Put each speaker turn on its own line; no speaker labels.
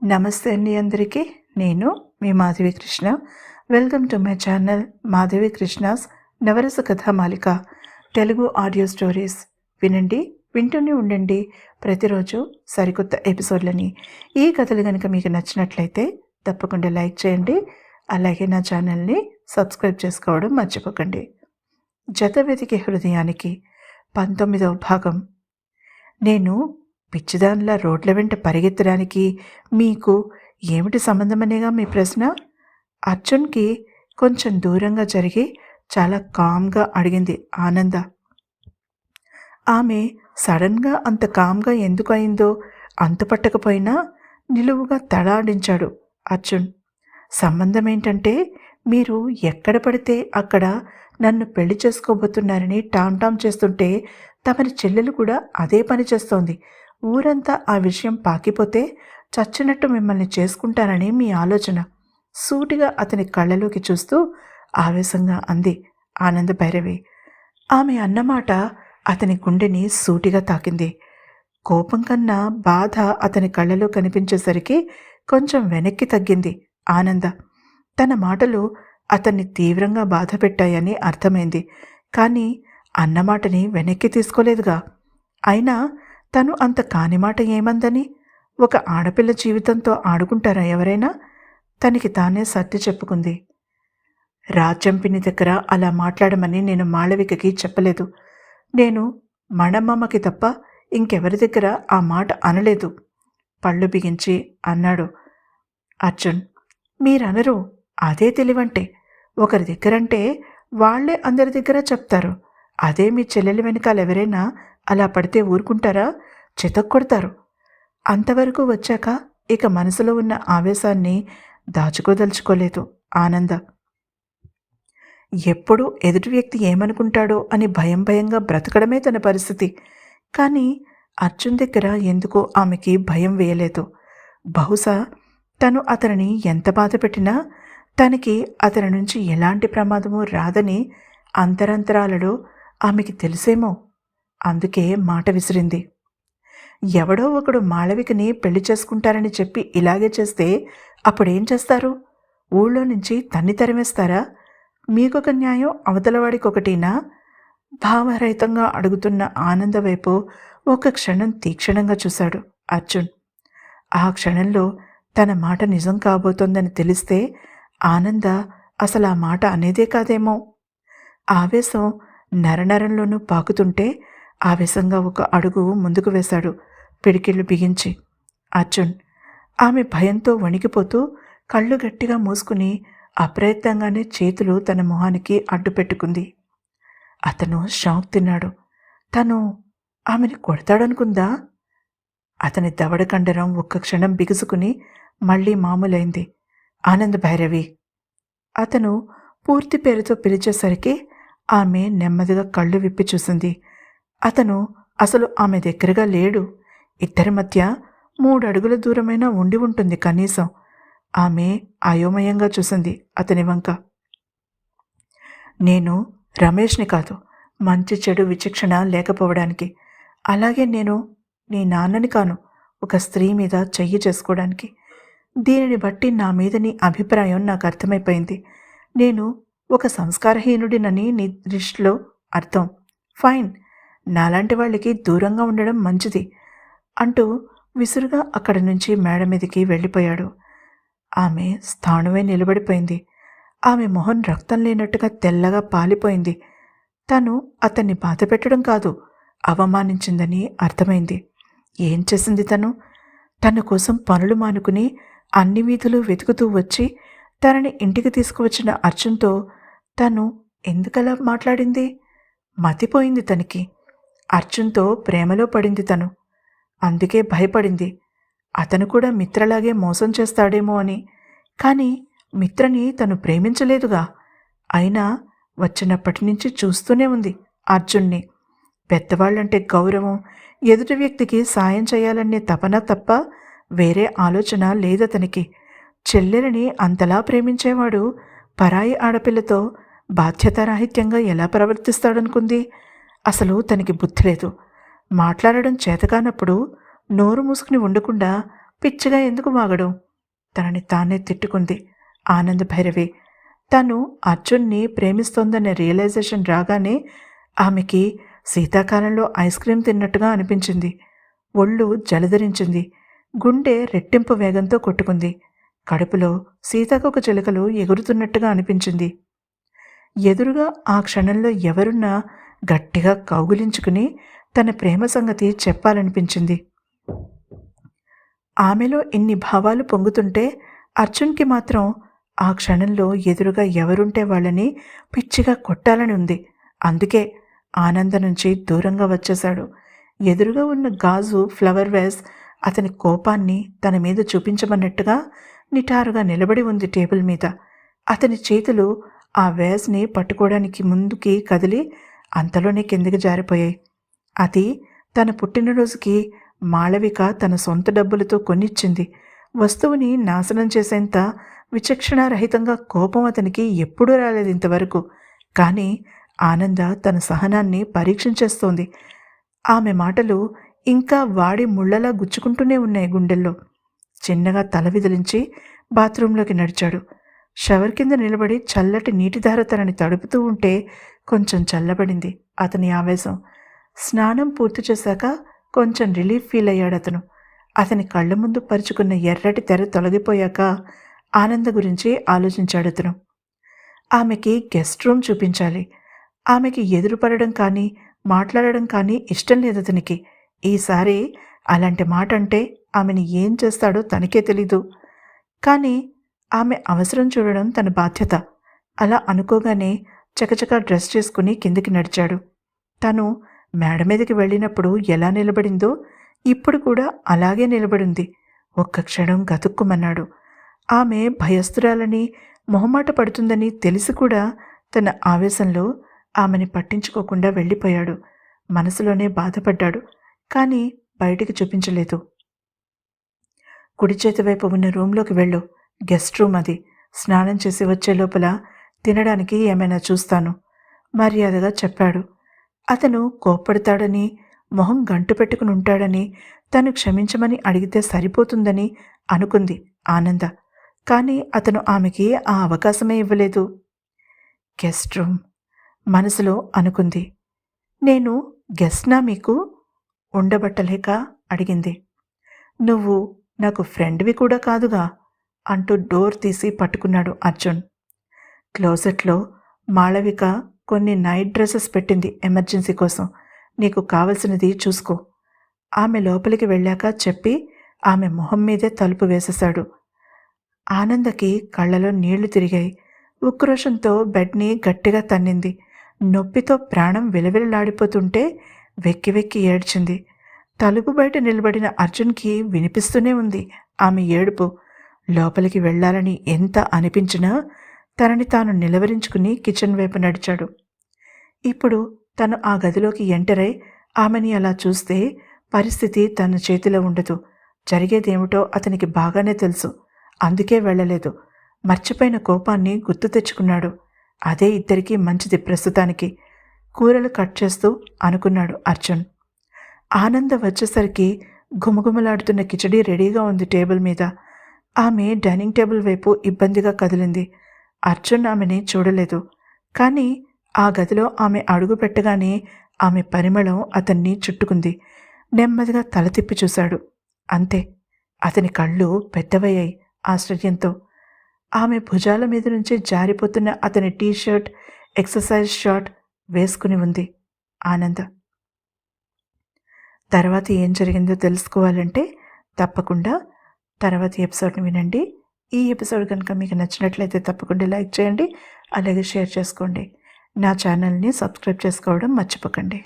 నమస్తే అండి అందరికీ. నేను మీ Madhavi Krishna. Welcome to my channel Madhavi Krishna's Navarasa Kathamalika Telugu audio stories. వినండి, వింటూనే ఉండండి ప్రతిరోజు సరికొత్త ఎపిసోడ్లని. ఈ కథలు కనుక మీకు నచ్చినట్లయితే తప్పకుండా లైక్ చేయండి. అలాగే నా ఛానల్ని సబ్స్క్రైబ్ చేసుకోవడం మర్చిపోకండి. జత వెతికే హృదయానికి 19వ భాగం. నేను పిచ్చిదానిలా రోడ్ల వెంట పరిగెత్తడానికి మీకు ఏమిటి సంబంధమనేగా మీ ప్రశ్న? అర్జున్కి కొంచెం దూరంగా జరిగి చాలా కామ్గా అడిగింది ఆనంద. ఆమె సడన్గా అంత కామ్గా ఎందుకు అయిందో అంతుపట్టకపోయినా నిలువుగా తలాడించాడు అర్జున్. సంబంధం ఏంటంటే, మీరు ఎక్కడ పడితే అక్కడ నన్ను పెళ్లి చేసుకోబోతున్నారని టామ్ చేస్తుంటే తమరి చెల్లెలు కూడా అదే పని చేస్తోంది. ఊరంతా ఆ విషయం పాకిపోతే చచ్చినట్టు మిమ్మల్ని చేసుకుంటానని మీ ఆలోచన. సూటిగా అతని కళ్ళలోకి చూస్తూ ఆవేశంగా అంది ఆనంద భైరవి. ఆమె అన్నమాట అతని గుండెని సూటిగా తాకింది. కోపం కన్నా బాధ అతని కళ్ళలో కనిపించేసరికి కొంచెం వెనక్కి తగ్గింది ఆనంద. తన మాటలు అతన్ని తీవ్రంగా బాధ పెట్టాయని అర్థమైంది. కానీ అన్నమాటని వెనక్కి తీసుకోలేదుగా. అయినా తను అంత కాని మాట ఏమందని? ఒక ఆడపిల్ల జీవితంతో ఆడుకుంటారా ఎవరైనా? తనకి తానే సర్ది చెప్పుకుంది. రాజ్యంపిని దగ్గర అలా మాట్లాడమని నేను మాళవికకి చెప్పలేదు. నేను మణమ్మమ్మకి తప్ప ఇంకెవరి దగ్గర ఆ మాట అనలేదు. పళ్ళు బిగించి అన్నాడు అర్జున్. మీరనరు, అదే తెలివంటే. ఒకరి దగ్గరంటే వాళ్లే అందరి దగ్గర చెప్తారు. అదే మీ చెల్లెలి వెనకాల ఎవరైనా అలా పడితే ఊరుకుంటారా? చితక్కొడతారు. అంతవరకు వచ్చాక ఇక మనసులో ఉన్న ఆవేశాన్ని దాచుకోదలుచుకోలేదు ఆనంద. ఎప్పుడు ఎదుటి వ్యక్తి ఏమనుకుంటాడో అని భయంగా బ్రతకడమే తన పరిస్థితి. కానీ అర్జున్ దగ్గర ఎందుకో ఆమెకి భయం వేయలేదు. బహుశా తను అతనిని ఎంత బాధ పెట్టినా తనకి అతని నుంచి ఎలాంటి ప్రమాదమూ రాదని అంతరంతరాలలో ఆమెకి తెలిసేమో. అందుకే మాట విసిరింది. ఎవడో ఒకడు మాళవికని పెళ్లి చేసుకుంటారని చెప్పి ఇలాగే చేస్తే అప్పుడేం చేస్తారు? ఊళ్ళో నుంచి తన్ని తరిమేస్తారా? మీకొక న్యాయం, అవతలవాడికి ఒకటినా? భావరహితంగా అడుగుతున్న ఆనంద వైపు ఒక క్షణం తీక్షణంగా చూశాడు అర్జున్. ఆ క్షణంలో తన మాట నిజం కాబోతోందని తెలిస్తే ఆనంద అసలు ఆ మాట అనేదే కాదేమో. ఆవేశం నరనరంలోనూ పాకుతుంటే ఆవేశంగా ఒక అడుగు ముందుకు వేశాడు పిడికిళ్ళు బిగించి అర్జున్. ఆమె భయంతో వణికిపోతూ కళ్ళు గట్టిగా మూసుకుని అప్రయత్నంగానే చేతులు తన మొహానికి అడ్డు పెట్టుకుంది. అతను షాక్ తిన్నాడు. తను ఆమెను కొడతాడనుకుందా? అతని దవడ కండరం ఒక్క క్షణం బిగుసుకుని మళ్ళీ మామూలైంది. ఆనంద భైరవి. అతను పూర్తి పేరుతో పిలిచేసరికి ఆమె నెమ్మదిగా కళ్ళు విప్పి చూసింది. అతను అసలు ఆమె దగ్గరగా లేడు. ఇద్దరి మధ్య 3 అడుగుల దూరమైనా ఉండి ఉంటుంది కనీసం. ఆమె అయోమయంగా చూసింది అతని వంక. నేను రమేష్ని కాదు, మంచి చెడు విచక్షణ లేకపోవడానికి. అలాగే నేను నీ నాన్నని కాను, ఒక స్త్రీ మీద చెయ్యి చేసుకోవడానికి. దీనిని బట్టి నా మీద నీ అభిప్రాయం నాకు అర్థమైపోయింది. నేను ఒక సంస్కారహీనుడినని నీ దృష్టిలో అర్థం. ఫైన్, నాలాంటి వాళ్ళకి దూరంగా ఉండడం మంచిది అంటూ విసురుగా అక్కడి నుంచి మేడ మీదకి వెళ్ళిపోయాడు. ఆమె స్థాణువే నిలబడిపోయింది. ఆమె మొహం రక్తం లేనట్టుగా తెల్లగా పాలిపోయింది. తను అతన్ని బాధ పెట్టడం కాదు, అవమానించిందని అర్థమైంది. ఏం చేసింది తను? తన కోసం పనులు మానుకుని అన్ని వీధులు వెతుకుతూ వచ్చి తనని ఇంటికి తీసుకువచ్చిన అర్జున్తో తను ఎందుకలా మాట్లాడింది? మతిపోయింది తనకి. అర్జున్తో ప్రేమలో పడింది తను. అందుకే భయపడింది. అతను కూడా మిత్రలాగే మోసం చేస్తాడేమో అని. కానీ మిత్రని తను ప్రేమించలేదుగా. అయినా వచ్చినప్పటి నుంచి చూస్తూనే ఉంది అర్జున్ని. పెద్దవాళ్ళంటే గౌరవం, ఎదుటి వ్యక్తికి సాయం చేయాలనే తపన తప్ప వేరే ఆలోచన లేదతనికి. చెల్లెలని అంతలా ప్రేమించేవాడు పరాయి ఆడపిల్లతో బాధ్యతారాహిత్యంగా ఎలా ప్రవర్తిస్తాడనుకుంది? అసలు తనకి బుద్ధి లేదు. మాట్లాడడం చేతకానప్పుడు నోరు మూసుకుని ఉండకుండా పిచ్చిగా ఎందుకు వాగడం? తనని తానే తిట్టుకుంది ఆనంద భైరవి. తను అర్జున్ని ప్రేమిస్తోందనే రియలైజేషన్ రాగానే ఆమెకి శీతాకాలంలో ఐస్ క్రీం తిన్నట్టుగా అనిపించింది. ఒళ్ళు జలధరించింది. గుండె రెట్టింపు వేగంతో కొట్టుకుంది. కడుపులో సీతాకోక చిలుకలు ఎగురుతున్నట్టుగా అనిపించింది. ఎదురుగా ఆ క్షణంలో ఎవరున్నా గట్టిగా కౌగిలించుకుని తన ప్రేమ సంగతి చెప్పాలనిపించింది. ఆమెలో ఇన్ని భావాలు పొంగుతుంటే అర్జున్కి మాత్రం ఆ క్షణంలో ఎదురుగా ఎవరుంటే వాళ్ళని పిచ్చిగా కొట్టాలని ఉంది. అందుకే ఆనంద నుంచి దూరంగా వచ్చేశాడు. ఎదురుగా ఉన్న గాజు ఫ్లవర్ వేస్ అతని కోపాన్ని తన మీద చూపించమన్నట్టుగా నిటారుగా నిలబడి ఉంది టేబుల్ మీద. అతని చేతులు ఆ వేస్ని పట్టుకోవడానికి ముందుకి కదిలి అంతలోనే కిందికి జారిపోయాయి. అది తన పుట్టినరోజుకి మాళవిక తన సొంత డబ్బులతో కొనిచ్చింది. వస్తువుని నాశనం చేసేంత విచక్షణారహితంగా కోపం అతనికి ఎప్పుడూ రాలేదు ఇంతవరకు. కానీ ఆనంద తన సహనాన్ని పరీక్షించేస్తోంది. ఆమె మాటలు ఇంకా వాడి ముళ్ళలా గుచ్చుకుంటూనే ఉన్నాయి గుండెల్లో. చిన్నగా తల విదిలించి బాత్రూంలోకి నడిచాడు. షవర్ కింద నిలబడి చల్లటి నీటిధార తనని తడుపుతూ ఉంటే కొంచెం చల్లబడింది అతని ఆవేశం. స్నానం పూర్తి చేశాక కొంచెం రిలీఫ్ ఫీల్ అయ్యాడు అతను. అతని కళ్ళ ముందు పరుచుకున్న ఎర్రటి తెర తొలగిపోయాక ఆనంద గురించి ఆలోచించాడు అతను. ఆమెకి గెస్ట్ రూమ్ చూపించాలి. ఆమెకి ఎదురుపడడం కానీ మాట్లాడడం కానీ ఇష్టం లేదు అతనికి. ఈసారి అలాంటి మాట అంటే ఆమెని ఏం చేస్తాడో తనకే తెలీదు. కానీ ఆమె అవసరం చూడడం తన బాధ్యత. అలా అనుకోగానే చకచకా డ్రెస్ చేసుకుని కిందికి నడిచాడు. తను మేడ మీదకి వెళ్ళినప్పుడు ఎలా నిలబడిందో ఇప్పుడు కూడా అలాగే నిలబడింది. ఒక్క క్షణం గతుక్కుమన్నాడు. ఆమె భయస్థురాలని మొహమాట పడుతుందని తెలిసి కూడా తన ఆవేశంలో ఆమెని పట్టించుకోకుండా వెళ్ళిపోయాడు. మనసులోనే బాధపడ్డాడు. కానీ బయటికి చూపించలేదు. కుడి చేతి వైపు ఉన్న రూంలోకి వెళ్ళు. గెస్ట్ రూమ్ అది. స్నానం చేసి వచ్చే లోపల తినడానికి ఏమైనా చూస్తాను మర్యాదగా చెప్పాడు. అతను కోప్పడతాడని మొహం గంటు పెట్టుకుని ఉంటాడని తను క్షమించమని అడిగితే సరిపోతుందని అనుకుంది ఆనంద. కానీ అతను ఆమెకి ఆ అవకాశమే ఇవ్వలేదు. గెస్ట్ రూమ్ మనసులో అనుకుంది. నేను గెస్ట్నా మీకు? ఉండబట్టలేక అడిగింది. నువ్వు నాకు ఫ్రెండ్వి కూడా కాదుగా అంటూ డోర్ తీసి పట్టుకున్నాడు అర్జున్. క్లోజెట్లో మాళవిక కొన్ని నైట్ డ్రెస్సెస్ పెట్టింది ఎమర్జెన్సీ కోసం. నీకు కావలసినది చూసుకో. ఆమె లోపలికి వెళ్ళాక చెప్పి ఆమె మొహం మీదే తలుపు వేసేశాడు. ఆనందకి కళ్ళలో నీళ్లు తిరిగాయి. ఉక్రోషంతో బెడ్ని గట్టిగా తన్నింది. నొప్పితో ప్రాణం విలవిలలాడిపోతుంటే వెక్కి వెక్కి ఏడ్చింది. తలుపు బయట నిలబడిన అర్జున్కి వినిపిస్తూనే ఉంది ఆమె ఏడుపు. లోపలికి వెళ్ళాలని ఎంత అనిపించినా తనని తాను నిలవరించుకుని కిచెన్ వైపు నడిచాడు. ఇప్పుడు తను ఆ గదిలోకి ఎంటర్ అయి ఆమెని అలా చూస్తే పరిస్థితి తన చేతిలో ఉండదు. జరిగేదేమిటో అతనికి బాగానే తెలుసు. అందుకే వెళ్ళలేదు. మర్చిపోయిన కోపాన్ని గుర్తు తెచ్చుకున్నాడు. అదే ఇద్దరికీ మంచిది ప్రస్తుతానికి. కూరలు కట్ చేస్తూ అనుకున్నాడు అర్జున్. ఆనంద వచ్చేసరికి గుమగుమలాడుతున్న కిచడీ రెడీగా ఉంది టేబుల్ మీద. ఆమె డైనింగ్ టేబుల్ వైపు ఇబ్బందిగా కదిలింది. అర్జున్ ఆమెని చూడలేదు. కానీ ఆ గదిలో ఆమె అడుగు పెట్టగానే ఆమె పరిమళం అతన్ని చుట్టుకుంది. నెమ్మదిగా తల తిప్పి చూశాడు. అంతే. అతని కళ్ళు పెద్దవయ్యాయి ఆశ్చర్యంతో. ఆమె భుజాల మీద నుంచి జారిపోతున్న అతని టీషర్ట్, ఎక్సర్సైజ్ షార్ట్ వేసుకుని ఉంది ఆనంద. తర్వాత ఏం జరిగిందో తెలుసుకోవాలంటే తప్పకుండా తర్వాతి ఎపిసోడ్ని వినండి. ఈ ఎపిసోడ్ కనుక మీకు నచ్చినట్లయితే తప్పకుండా లైక్ చేయండి, అలాగే షేర్ చేసుకోండి. నా ఛానల్ని సబ్స్క్రైబ్ చేసుకోవడం మర్చిపోకండి.